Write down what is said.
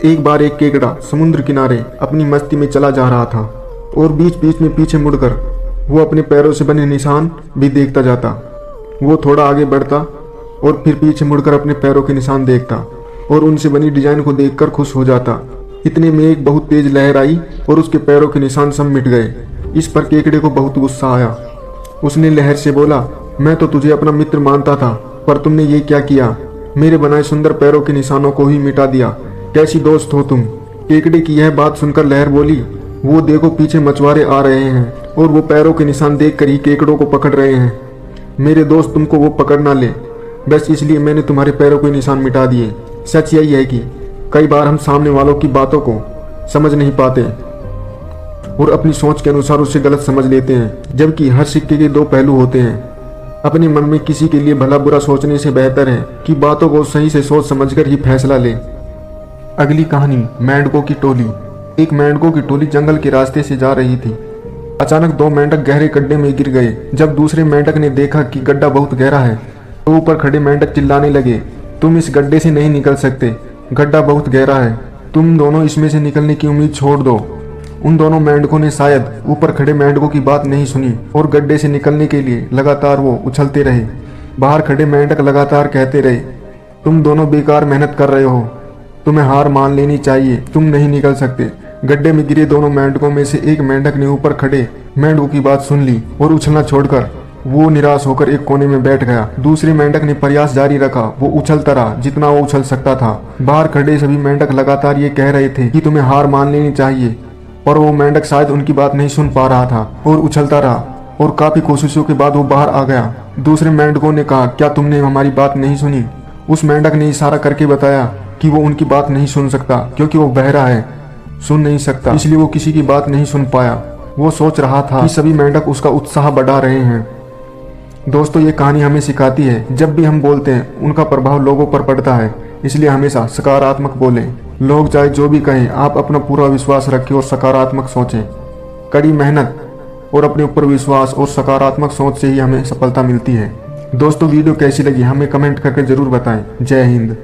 एक बार एक केकड़ा समुद्र किनारे अपनी मस्ती में चला जा रहा था और बीच बीच में पीछे मुड़कर वो अपने पैरों से बने निशान भी देखता जाता। वो थोड़ा आगे बढ़ता और फिर पीछे मुड़कर अपने पैरों के निशान देखता और उनसे बनी डिजाइन को देखकर खुश हो जाता। इतने में एक बहुत तेज लहर आई और उसके पैरों के निशान सब मिट गए। इस पर केकड़े को बहुत गुस्सा आया। उसने लहर से बोला, मैं तो तुझे अपना मित्र मानता था, पर तुमने ये क्या किया? मेरे बनाए सुंदर पैरों के निशानों को ही मिटा दिया। कैसी दोस्त हो तुम? केकड़े की यह बात सुनकर लहर बोली, वो देखो पीछे मछुआरे आ रहे हैं और वो पैरों के निशान देखकर ही केकड़ों को पकड़ रहे हैं। मेरे दोस्त तुमको वो पकड़ ना ले, बस इसलिए मैंने तुम्हारे पैरों के निशान मिटा दिए। सच यही है कि कई बार हम सामने वालों की बातों को समझ नहीं पाते और अपनी सोच के अनुसार उसे गलत समझ लेते हैं, जबकि हर सिक्के के दो पहलू होते हैं। अपने मन में किसी के लिए भला बुरा सोचने से बेहतर है कि बातों को सही से सोच समझकर ही फैसला ले। अगली कहानी, मेंढकों की टोली। एक मेंढकों की टोली जंगल के रास्ते से जा रही थी। अचानक दो मेंढक गहरे गड्ढे में गिर गए। जब दूसरे मेंढक ने देखा कि गड्ढा बहुत गहरा है तो ऊपर खड़े मेंढक चिल्लाने लगे, तुम इस गड्ढे से नहीं निकल सकते, गड्ढा बहुत गहरा है, तुम दोनों इसमें से निकलने की उम्मीद छोड़ दो। उन दोनों मेंढकों ने शायद ऊपर खड़े मेंढकों की बात नहीं सुनी और गड्ढे से निकलने के लिए लगातार वो उछलते रहे। बाहर खड़े मेंढक लगातार कहते रहे, तुम दोनों बेकार मेहनत कर रहे हो, तुम्हें हार मान लेनी चाहिए, तुम नहीं निकल सकते। गड्ढे में गिरे दोनों मेंढकों में से एक मेंढक ने ऊपर खड़े मेंढकों की बात सुन ली और उछलना छोड़कर वो निराश होकर एक कोने में बैठ गया। दूसरे मेंढक ने प्रयास जारी रखा। वो उछलता रहा जितना वो उछल सकता था। बाहर खड़े सभी मेंढक लगातार ये कह रहे थे कि तुम्हें हार मान लेनी चाहिए, पर वो मेंढक शायद उनकी बात नहीं सुन पा रहा था और उछलता रहा और काफी कोशिशों के बाद वो बाहर आ गया। दूसरे मेंढकों ने कहा, क्या तुमने हमारी बात नहीं सुनी? उस मेंढक ने इशारा करके बताया कि वो उनकी बात नहीं सुन सकता क्योंकि वो बहरा है, सुन नहीं सकता, इसलिए वो किसी की बात नहीं सुन पाया। वो सोच रहा था कि सभी मेंढक उसका उत्साह बढ़ा रहे हैं। दोस्तों, ये कहानी हमें सिखाती है जब भी हम बोलते हैं उनका प्रभाव लोगों पर पड़ता है, इसलिए हमेशा सकारात्मक बोलें। लोग चाहे जो भी कहें, आप अपना पूरा विश्वास रखें और सकारात्मक सोचें। कड़ी मेहनत और अपने ऊपर विश्वास और सकारात्मक सोच से ही हमें सफलता मिलती है। दोस्तों, वीडियो कैसी लगी हमें कमेंट करके जरूर बताएं। जय हिंद।